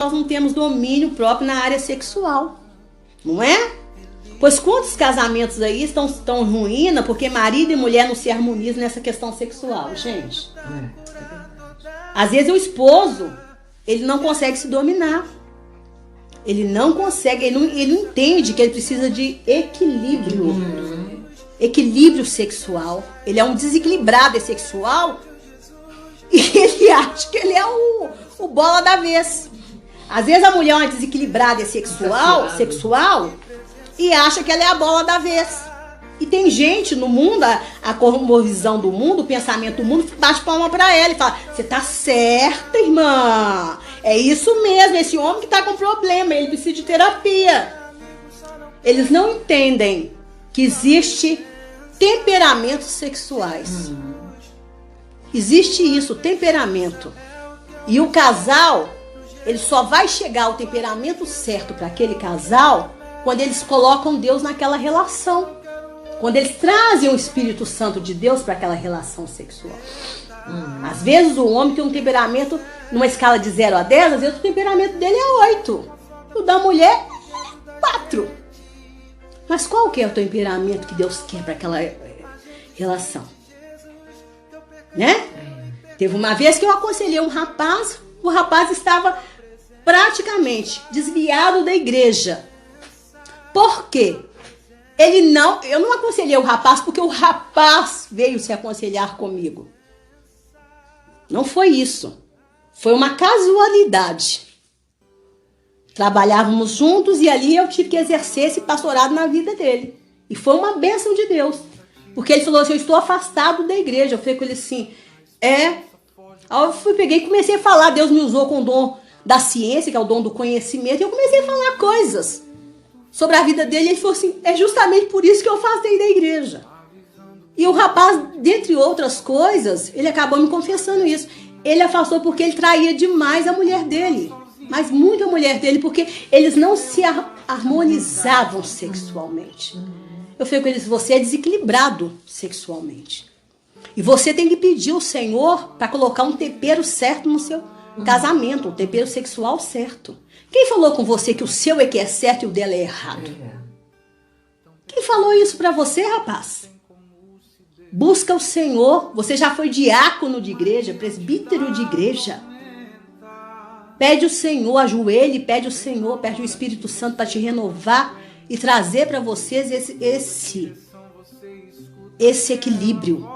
nós não temos domínio próprio na área sexual, não é? Pois quantos casamentos aí estão em ruína porque marido e mulher não se harmonizam nessa questão sexual, gente? Às vezes o esposo, ele não consegue se dominar. Ele não consegue, ele não entende que ele precisa de equilíbrio. Equilíbrio sexual. Ele é um desequilibrado sexual e ele acha que ele é o bola da vez. Às vezes a mulher é uma desequilibrada sexual e acha que ela é a bola da vez. E tem gente no mundo, a cosmovisão do mundo, o pensamento do mundo, bate palma pra ela e fala: você tá certa, irmã. É isso mesmo, esse homem que tá com problema, ele precisa de terapia. Eles não entendem que existe temperamentos sexuais. Existe isso, temperamento. E o casal, ele só vai chegar ao temperamento certo para aquele casal quando eles colocam Deus naquela relação. Quando eles trazem o Espírito Santo de Deus para aquela relação sexual. Às vezes o homem tem um temperamento, numa escala de 0 a 10, às vezes o temperamento dele é 8. O da mulher é 4. Mas qual que é o temperamento que Deus quer para aquela relação? Né? Teve uma vez que eu aconselhei um rapaz, o rapaz estava praticamente desviado da igreja. Por quê? Eu não aconselhei o rapaz porque o rapaz veio se aconselhar comigo. Não foi isso. Foi uma casualidade. Trabalhávamos juntos e ali eu tive que exercer esse pastorado na vida dele. E foi uma bênção de Deus. Porque ele falou assim: eu estou afastado da igreja. Eu falei com ele assim: Aí eu peguei e comecei a falar. Deus me usou com o dom da ciência, que é o dom do conhecimento. E eu comecei a falar coisas sobre a vida dele. Ele falou assim: é justamente por isso que eu afastei da igreja. E o rapaz, dentre outras coisas, ele acabou me confessando isso. Ele afastou porque ele traía demais a mulher dele. Mas muito a mulher dele, porque eles não se harmonizavam sexualmente. Eu falei com eles: você é desequilibrado sexualmente. E você tem que pedir ao Senhor para colocar um tempero certo no seu casamento, um tempero sexual certo. Quem falou com você que o seu é que é certo e o dela é errado? Quem falou isso para você, rapaz? Busca o Senhor. Você já foi diácono de igreja, presbítero de igreja. Pede o Senhor, ajoelhe e pede o Senhor, pede o Espírito Santo para te renovar e trazer para vocês esse equilíbrio.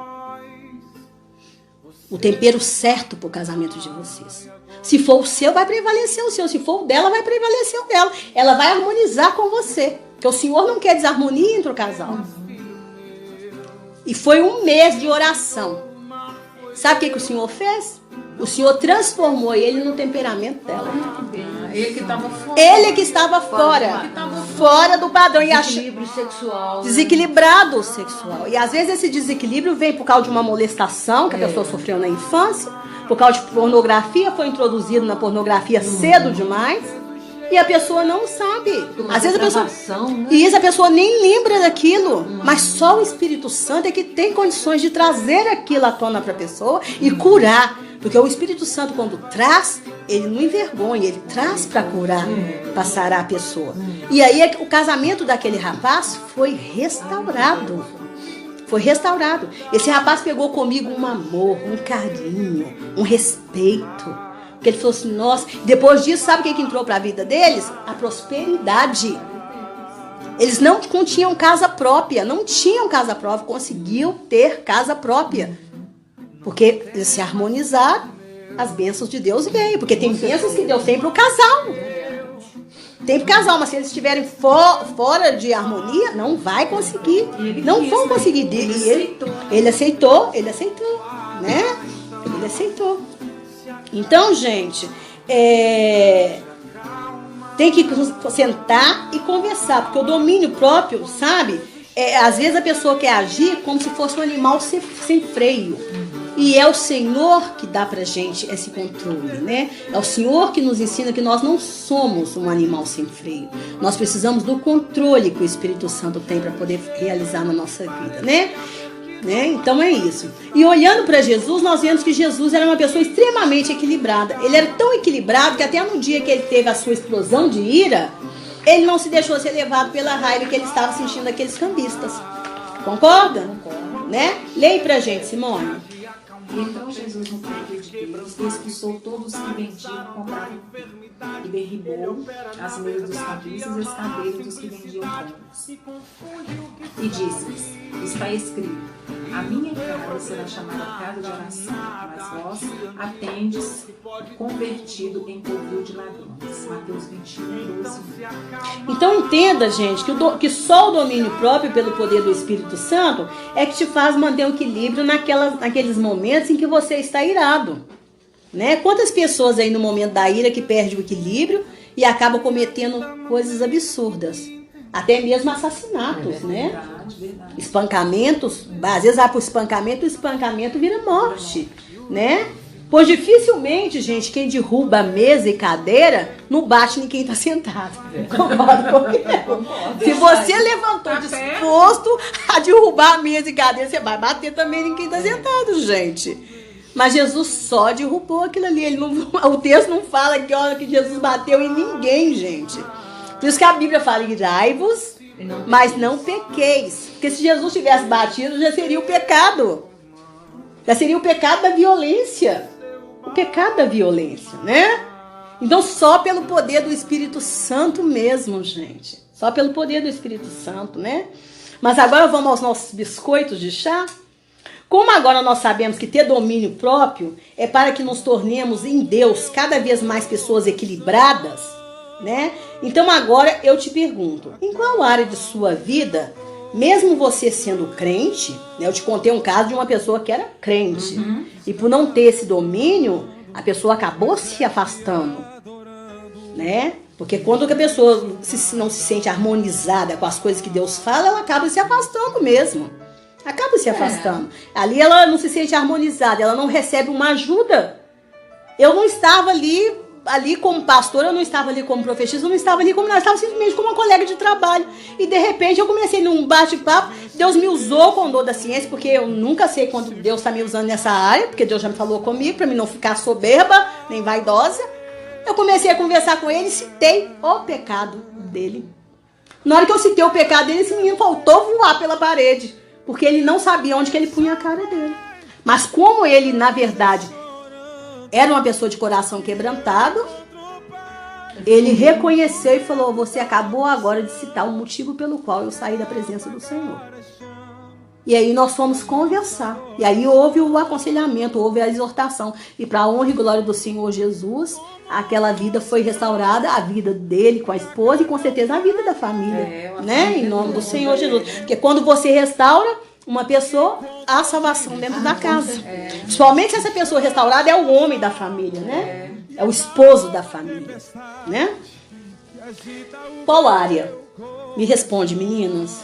O tempero certo para o casamento de vocês. Se for o seu, vai prevalecer o seu. Se for o dela, vai prevalecer o dela. Ela vai harmonizar com você. Porque o Senhor não quer desarmonia entre o casal. E foi um mês de oração. Sabe o que o Senhor fez? O Senhor transformou ele no temperamento dela. Ele que estava fora. Ele que estava fora. Fora do padrão. Desequilíbrio sexual. Desequilibrado sexual. E às vezes esse desequilíbrio vem por causa de uma molestação que a pessoa sofreu na infância. Por causa de pornografia, foi introduzido na pornografia cedo demais. E a pessoa não sabe. Às vezes a pessoa nem lembra daquilo. Mas só o Espírito Santo é que tem condições de trazer aquilo à tona para a pessoa e curar. Porque o Espírito Santo, quando traz, ele não envergonha, ele traz para curar, para sarar a pessoa. E aí o casamento daquele rapaz foi restaurado. Foi restaurado. Esse rapaz pegou comigo um amor, um carinho, um respeito. Porque ele falou assim: nossa, depois disso, sabe o que entrou para a vida deles? A prosperidade. Eles não tinham casa própria, conseguiam ter casa própria. Porque eles se harmonizaram, as bênçãos de Deus veio. Porque tem bênçãos que Deus tem para o casal. Tem para o casal, mas se eles estiverem fora de harmonia, não vai conseguir. Não vão conseguir. Ele aceitou, né? Ele aceitou. Então, gente, tem que sentar e conversar. Porque o domínio próprio, sabe? Às vezes a pessoa quer agir como se fosse um animal sem freio. E é o Senhor que dá pra gente esse controle, né? É o Senhor que nos ensina que nós não somos um animal sem freio. Nós precisamos do controle que o Espírito Santo tem para poder realizar na nossa vida, né? né? Então é isso. E olhando para Jesus, nós vemos que Jesus era uma pessoa extremamente equilibrada. Ele era tão equilibrado que até no dia que ele teve a sua explosão de ira, ele não se deixou ser levado pela raiva que ele estava sentindo daqueles cambistas. Concorda? Concordo. Né? Leia pra gente, Simone. E entrou Jesus no templo de Deus e expulsou todos que vendiam e compravam e derribou as mesas dos cambistas e as cadeiras dos que vendiam pães. E disse-lhes: está escrito, a minha casa será chamada casa de oração, mas vós atendes convertido em covil de ladrões. Mateus 21, 12. Então entenda, gente, que só o domínio próprio pelo poder do Espírito Santo é que te faz manter o equilíbrio naqueles momentos em que você está irado. Né? Quantas pessoas aí no momento da ira que perdem o equilíbrio e acabam cometendo coisas absurdas? Até mesmo assassinatos, né? Verdade. Espancamentos, às vezes vai pro espancamento, o espancamento vira morte, né? Pois dificilmente, gente, quem derruba mesa e cadeira não bate em quem tá sentado. Concorda comigo? Se você levantou disposto a derrubar a mesa e cadeira, você vai bater também em quem tá sentado, gente. Mas Jesus só derrubou aquilo ali. O texto não fala que Jesus bateu em ninguém, gente. Por isso que a Bíblia fala: irai-vos, mas não pequeis. Porque se Jesus tivesse batido, já seria o pecado. Já seria o pecado da violência. O pecado da violência, né? Então só pelo poder do Espírito Santo mesmo, gente. Só pelo poder do Espírito Santo, né? Mas agora vamos aos nossos biscoitos de chá. Como agora nós sabemos que ter domínio próprio é para que nos tornemos em Deus cada vez mais pessoas equilibradas, né? Então agora eu te pergunto, em qual área de sua vida, mesmo você sendo crente, né, eu te contei um caso de uma pessoa que era crente, e por não ter esse domínio, a pessoa acabou se afastando, né? Porque quando a pessoa não se sente harmonizada com as coisas que Deus fala, ela acaba se afastando mesmo. Acaba se afastando. Ali ela não se sente harmonizada, ela não recebe uma ajuda. Eu não estava ali como pastora, eu não estava ali como profetisa, eu não estava ali como nada, eu estava simplesmente como uma colega de trabalho. E de repente eu comecei num bate-papo, Deus me usou com o dom da ciência, porque eu nunca sei quando Deus está me usando nessa área, porque Deus já me falou comigo, para mim não ficar soberba, nem vaidosa. Eu comecei a conversar com ele e citei o pecado dele. Na hora que eu citei o pecado dele, esse menino faltou voar pela parede. Porque ele não sabia onde que ele punha a cara dele. Mas como ele, na verdade, era uma pessoa de coração quebrantado, ele reconheceu e falou: você acabou agora de citar o motivo pelo qual eu saí da presença do Senhor. E aí nós fomos conversar. E aí houve o aconselhamento, houve a exortação. E para a honra e glória do Senhor Jesus, aquela vida foi restaurada, a vida dele com a esposa e com certeza a vida da família. Né? Em nome do Senhor Jesus. Porque quando você restaura uma pessoa, há salvação dentro da casa. Principalmente se essa pessoa restaurada é o homem da família, né? É o esposo da família. Né? Qual área? Me responde, meninas.